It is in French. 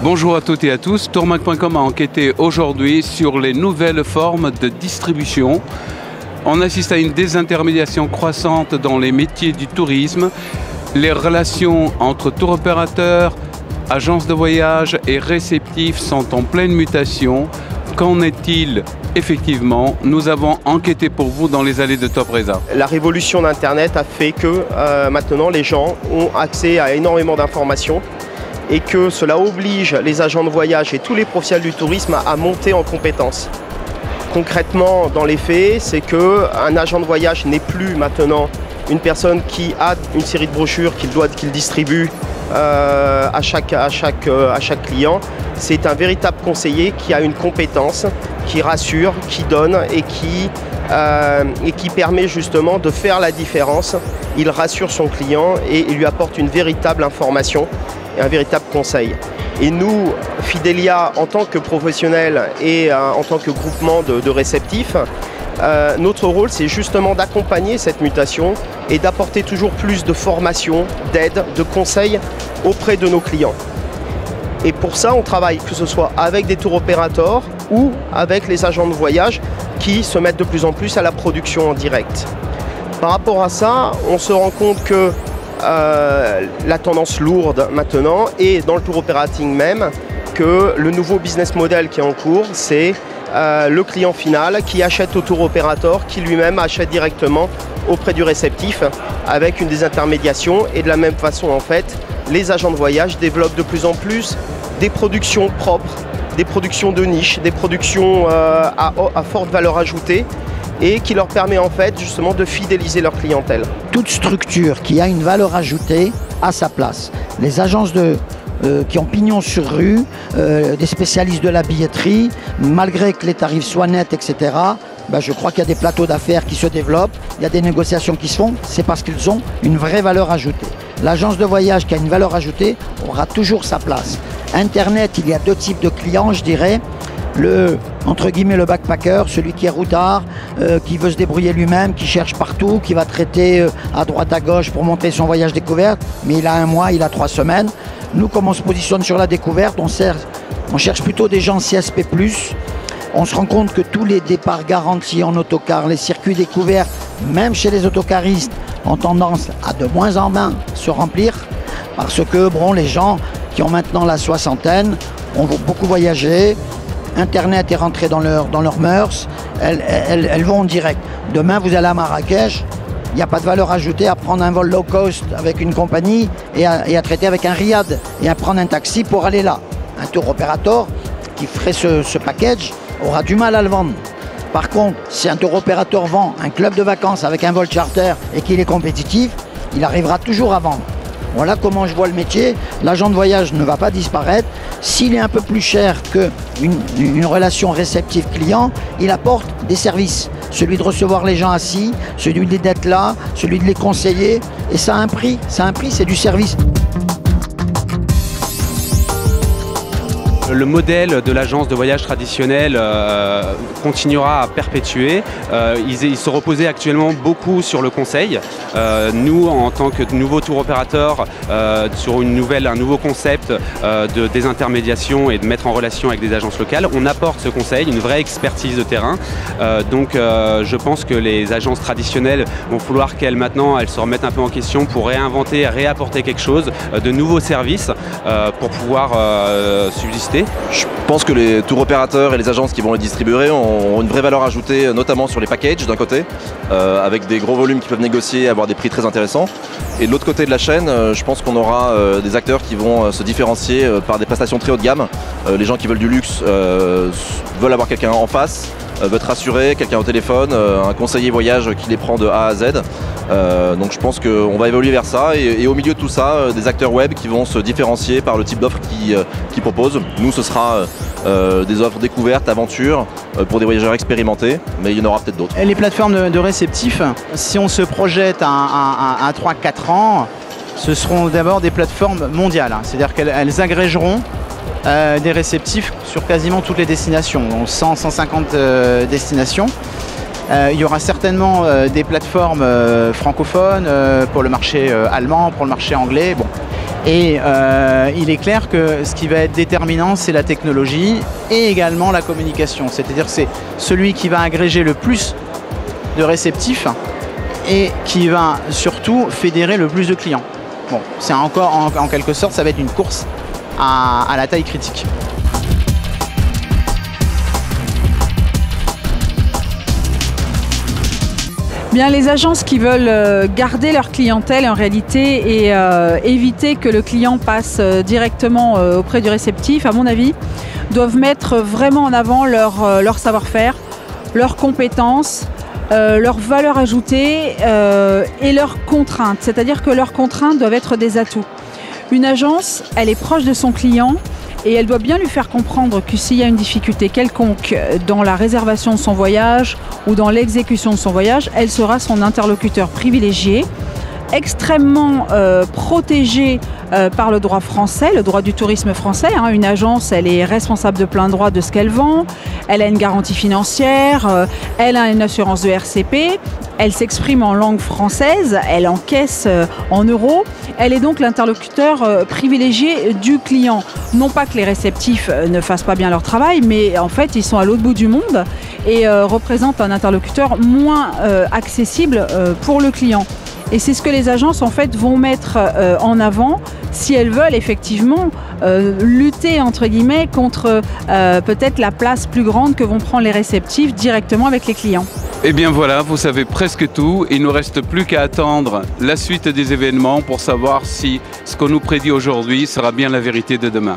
Bonjour à toutes et à tous. Tourmac.com a enquêté aujourd'hui sur les nouvelles formes de distribution. On assiste à une désintermédiation croissante dans les métiers du tourisme. Les relations entre tour opérateurs, agences de voyage et réceptifs sont en pleine mutation. Qu'en est-il effectivement? Nous avons enquêté pour vous dans les allées de Topresa. La révolution d'Internet a fait que maintenant les gens ont accès à énormément d'informations et que cela oblige les agents de voyage et tous les professionnels du tourisme à monter en compétences. Concrètement, dans les faits, c'est qu'un agent de voyage n'est plus maintenant une personne qui a une série de brochures qu'il distribue à chaque client. C'est un véritable conseiller qui a une compétence, qui rassure, qui donne et qui permet justement de faire la différence. Il rassure son client et il lui apporte une véritable information et un véritable conseil. Et nous, Fidelia, en tant que professionnels et en tant que groupement de réceptifs, notre rôle, c'est justement d'accompagner cette mutation et d'apporter toujours plus de formation, d'aide, de conseils auprès de nos clients. Et pour ça, on travaille, que ce soit avec des tours opérateurs ou avec les agents de voyage qui se mettent de plus en plus à la production en direct. Par rapport à ça, on se rend compte que la tendance lourde maintenant et dans le tour operating même, que le nouveau business model qui est en cours, c'est le client final qui achète au tour opérateur, qui lui-même achète directement auprès du réceptif avec une désintermédiation. Et de la même façon, en fait, les agents de voyage développent de plus en plus des productions propres, des productions de niche, des productions à forte valeur ajoutée et qui leur permet en fait justement de fidéliser leur clientèle. Toute structure qui a une valeur ajoutée a sa place. Les agences qui ont pignon sur rue, des spécialistes de la billetterie, malgré que les tarifs soient nets, etc., je crois qu'il y a des plateaux d'affaires qui se développent, il y a des négociations qui se font, c'est parce qu'ils ont une vraie valeur ajoutée. L'agence de voyage qui a une valeur ajoutée aura toujours sa place. Internet, il y a deux types de clients, je dirais. Entre guillemets, le backpacker, celui qui est routard, qui veut se débrouiller lui-même, qui cherche partout, qui va traiter à droite à gauche pour monter son voyage découverte, mais il a 1 mois, il a 3 semaines. Nous, comme on se positionne sur la découverte, on cherche plutôt des gens CSP+. On se rend compte que tous les départs garantis en autocar, les circuits découverts, même chez les autocaristes, ont tendance à de moins en moins se remplir parce que les gens qui ont maintenant la soixantaine ont beaucoup voyagé. Internet est rentré dans leurs mœurs, elles vont en direct. Demain, vous allez à Marrakech, il n'y a pas de valeur ajoutée à prendre un vol low cost avec une compagnie et à traiter avec un riad et à prendre un taxi pour aller là. Un tour opérateur qui ferait ce package aura du mal à le vendre. Par contre, si un tour opérateur vend un club de vacances avec un vol charter et qu'il est compétitif, il arrivera toujours à vendre. Voilà comment je vois le métier. L'agent de voyage ne va pas disparaître. S'il est un peu plus cher qu'une relation réceptif-client, il apporte des services. Celui de recevoir les gens assis, celui d'être là, celui de les conseiller. Et ça a un prix. Ça a un prix, c'est du service. Le modèle de l'agence de voyage traditionnelle continuera à perpétuer. Il se reposait actuellement beaucoup sur le conseil. Nous, en tant que nouveau tour opérateur, sur un nouveau concept de désintermédiation et de mettre en relation avec des agences locales, on apporte ce conseil, une vraie expertise de terrain. Je pense que les agences traditionnelles vont falloir qu'elles se remettent un peu en question pour réinventer, réapporter quelque chose, de nouveaux services pour pouvoir subsister. Je pense que les tours opérateurs et les agences qui vont les distribuer ont une vraie valeur ajoutée, notamment sur les packages d'un côté, avec des gros volumes qui peuvent négocier et avoir des prix très intéressants. Et de l'autre côté de la chaîne, je pense qu'on aura des acteurs qui vont se différencier par des prestations très haut de gamme. Les gens qui veulent du luxe veulent avoir quelqu'un en face, veulent être rassurés, quelqu'un au téléphone, un conseiller voyage qui les prend de A à Z. Donc je pense qu'on va évoluer vers ça et au milieu de tout ça, des acteurs web qui vont se différencier par le type d'offres qu'ils proposent. Nous, ce sera des offres découvertes, aventures pour des voyageurs expérimentés, mais il y en aura peut-être d'autres. Les plateformes de réceptifs, si on se projette à 3-4 ans, ce seront d'abord des plateformes mondiales, c'est-à-dire qu'elles agrégeront des réceptifs sur quasiment toutes les destinations, donc 100-150 destinations. Il y aura certainement des plateformes francophones pour le marché allemand, pour le marché anglais. Bon. Et il est clair que ce qui va être déterminant, c'est la technologie et également la communication. C'est-à-dire que c'est celui qui va agréger le plus de réceptifs et qui va surtout fédérer le plus de clients. Bon, c'est encore en quelque sorte, ça va être une course à la taille critique. Bien, les agences qui veulent garder leur clientèle en réalité et éviter que le client passe directement auprès du réceptif, à mon avis, doivent mettre vraiment en avant leur savoir-faire, leurs compétences, leur valeur ajoutée et leurs contraintes. C'est-à-dire que leurs contraintes doivent être des atouts. Une agence, elle est proche de son client et elle doit bien lui faire comprendre que s'il y a une difficulté quelconque dans la réservation de son voyage ou dans l'exécution de son voyage, elle sera son interlocuteur privilégié, extrêmement protégée par le droit français, le droit du tourisme français. Une agence, elle est responsable de plein droit de ce qu'elle vend, elle a une garantie financière, elle a une assurance de RCP, elle s'exprime en langue française, elle encaisse en euros. Elle est donc l'interlocuteur privilégié du client. Non pas que les réceptifs ne fassent pas bien leur travail, mais en fait, ils sont à l'autre bout du monde et représentent un interlocuteur moins accessible pour le client. Et c'est ce que les agences en fait vont mettre en avant si elles veulent effectivement lutter entre guillemets contre peut-être la place plus grande que vont prendre les réceptifs directement avec les clients. Eh bien voilà, vous savez presque tout. Il ne nous reste plus qu'à attendre la suite des événements pour savoir si ce qu'on nous prédit aujourd'hui sera bien la vérité de demain.